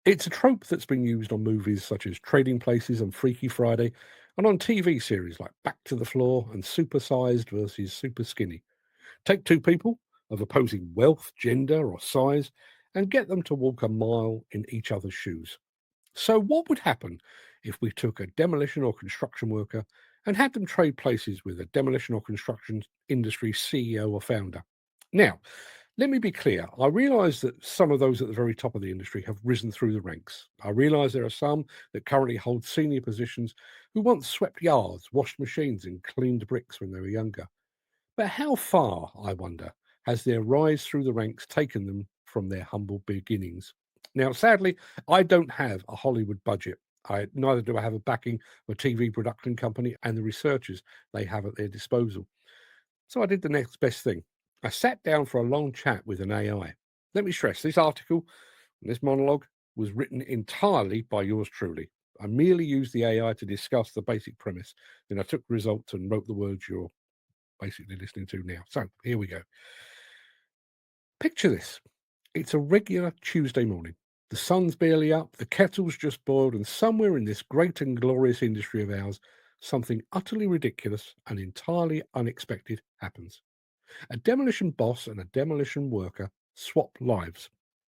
It's a trope that's been used on movies such as Trading Places and Freaky Friday, and on TV series like Back to the Floor and Super Sized versus Super Skinny. Take two people of opposing wealth, gender, or size and get them to walk a mile in each other's shoes. So, what would happen if we took a demolition or construction worker and had them trade places with a demolition or construction industry CEO or founder? Now, let me be clear. I realise that some of those at the very top of the industry have risen through the ranks. I realise there are some that currently hold senior positions who once swept yards, washed machines, and cleaned bricks when they were younger. But how far, I wonder, has their rise through the ranks taken them from their humble beginnings? Now, sadly, I don't have a Hollywood budget. Neither do I have a backing of a TV production company and the researchers they have at their disposal. So I did the next best thing. I sat down for a long chat with an AI. Let me stress this article, this monologue, was written entirely by yours truly. I merely used the AI to discuss the basic premise. Then I took the results and wrote the words you're basically listening to now. So here we go. Picture this. It's a regular Tuesday morning. The sun's barely up, the kettle's just boiled, and somewhere in this great and glorious industry of ours, something utterly ridiculous and entirely unexpected happens. A demolition boss and a demolition worker swap lives.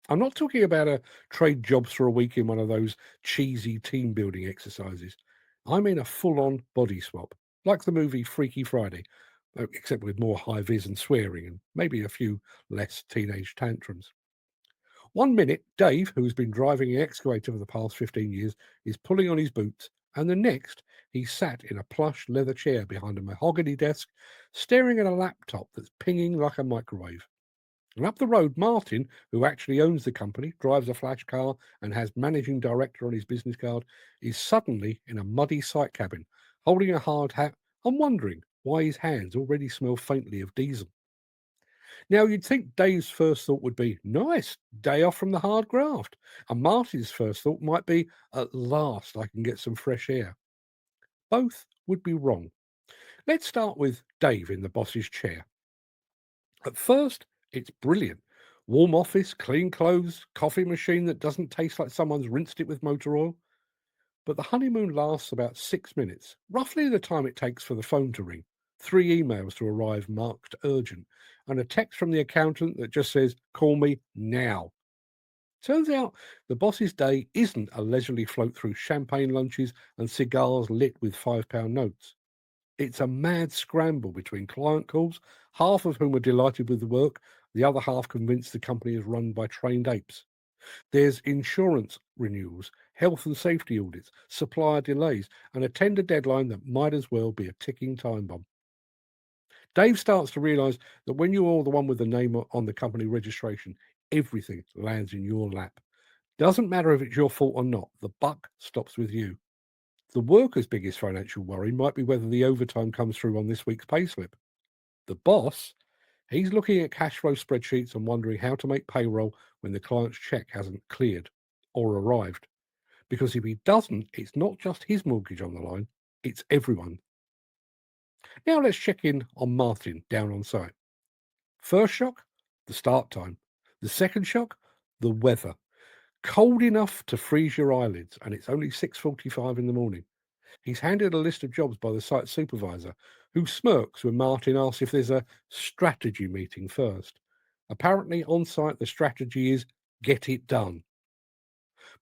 I'm not talking about a trade jobs for a week in one of those cheesy team building exercises. I mean a full on body swap, like the movie Freaky Friday, except with more high vis and swearing and maybe a few less teenage tantrums. One minute, Dave, who's been driving an excavator for the past 15 years, is pulling on his boots, and the next, he's sat in a plush leather chair behind a mahogany desk, staring at a laptop that's pinging like a microwave. And up the road, Martin, who actually owns the company, drives a flash car, and has managing director on his business card, is suddenly in a muddy site cabin, holding a hard hat and wondering why his hands already smell faintly of diesel. Now, you'd think Dave's first thought would be, nice, day off from the hard graft. And Martin's first thought might be, at last I can get some fresh air. Both would be wrong. Let's start with Dave in the boss's chair. At first, it's brilliant. Warm office, clean clothes, coffee machine that doesn't taste like someone's rinsed it with motor oil. But the honeymoon lasts about 6 minutes, roughly the time it takes for the phone to ring, three emails to arrive marked urgent, and a text from the accountant that just says, call me now. Turns out the boss's day isn't a leisurely float through champagne lunches and cigars lit with £5 notes. It's a mad scramble between client calls, half of whom are delighted with the work, the other half convinced the company is run by trained apes. There's insurance renewals, health and safety audits, supplier delays, and a tender deadline that might as well be a ticking time bomb. Dave starts to realize that when you're the one with the name on the company registration, everything lands in your lap. Doesn't matter if it's your fault or not, the buck stops with you. The worker's biggest financial worry might be whether the overtime comes through on this week's payslip. The boss, he's looking at cash flow spreadsheets and wondering how to make payroll when the client's check hasn't cleared or arrived. Because if he doesn't, it's not just his mortgage on the line, it's everyone. Now let's check in on Martin down on site. First shock, the start time. The second shock, the weather. Cold enough to freeze your eyelids, and it's only 6:45 in the morning. He's handed a list of jobs by the site supervisor, who smirks when Martin asks if there's a strategy meeting first. Apparently, on site, the strategy is get it done.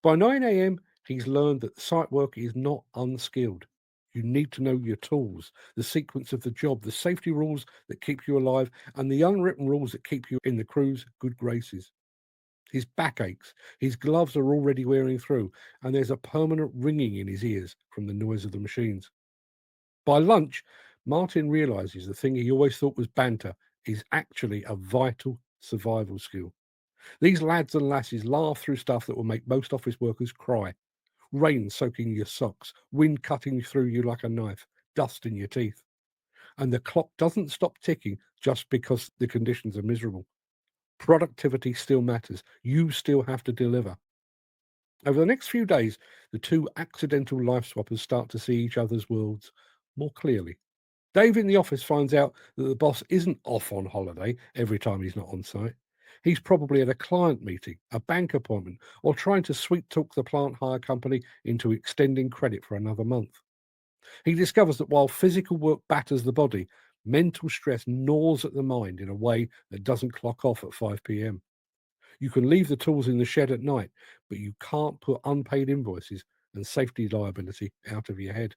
By 9 a.m., he's learned that site work is not unskilled. You need to know your tools, the sequence of the job, the safety rules that keep you alive, and the unwritten rules that keep you in the crew's good graces. His back aches, his gloves are already wearing through, and there's a permanent ringing in his ears from the noise of the machines. By lunch, Martin realizes the thing he always thought was banter is actually a vital survival skill. These lads and lasses laugh through stuff that will make most office workers cry. Rain soaking your socks, wind cutting through you like a knife, dust in your teeth. And the clock doesn't stop ticking just because the conditions are miserable. Productivity still matters. You still have to deliver. Over the next few days, the two accidental life swappers start to see each other's worlds more clearly. Dave in the office finds out that the boss isn't off on holiday every time he's not on site. He's probably at a client meeting, a bank appointment, or trying to sweet talk the plant hire company into extending credit for another month. He discovers that while physical work batters the body, mental stress gnaws at the mind in a way that doesn't clock off at 5 p.m. You can leave the tools in the shed at night, but you can't put unpaid invoices and safety liability out of your head.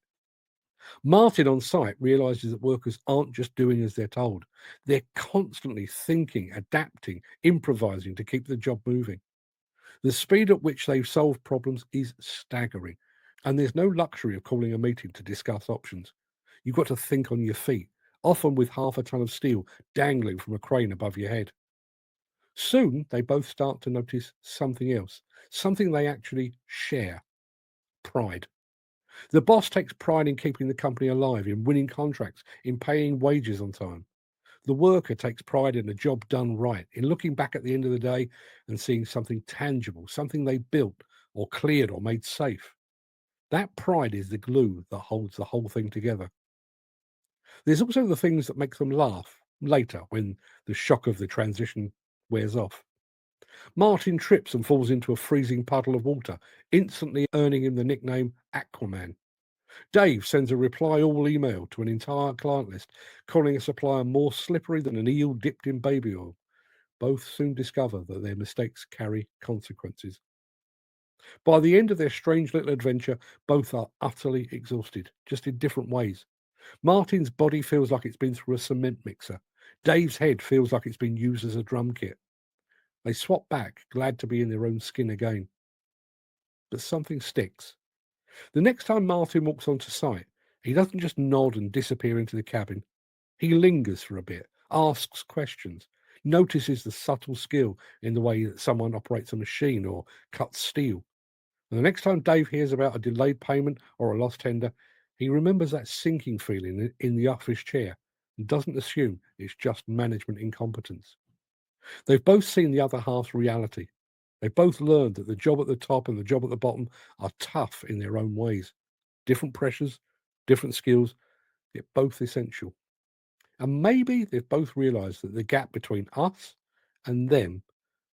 Martin on site realizes that workers aren't just doing as they're told. They're constantly thinking, adapting, improvising to keep the job moving. The speed at which they've solved problems is staggering, and there's no luxury of calling a meeting to discuss options. You've got to think on your feet, often with half a ton of steel dangling from a crane above your head. Soon, they both start to notice something else, something they actually share: pride. The boss takes pride in keeping the company alive, in winning contracts, in paying wages on time. The worker takes pride in a job done right, in looking back at the end of the day and seeing something tangible, something they built or cleared or made safe. That pride is the glue that holds the whole thing together. There's also the things that make them laugh later when the shock of the transition wears off. Martin trips and falls into a freezing puddle of water, instantly earning him the nickname Aquaman. Dave sends a reply all email to an entire client list, calling a supplier more slippery than an eel dipped in baby oil. Both soon discover that their mistakes carry consequences. By the end of their strange little adventure, both are utterly exhausted, just in different ways. Martin's body feels like it's been through a cement mixer. Dave's head feels like it's been used as a drum kit. They swap back, glad to be in their own skin again. But something sticks. The next time Martin walks onto site, he doesn't just nod and disappear into the cabin. He lingers for a bit, asks questions, notices the subtle skill in the way that someone operates a machine or cuts steel. And the next time Dave hears about a delayed payment or a lost tender, he remembers that sinking feeling in the office chair and doesn't assume it's just management incompetence. They've both seen the other half's reality. They both learned that the job at the top and the job at the bottom are tough in their own ways. Different pressures, different skills, yet both essential. And maybe they've both realized that the gap between us and them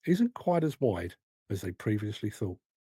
isn't quite as wide as they previously thought.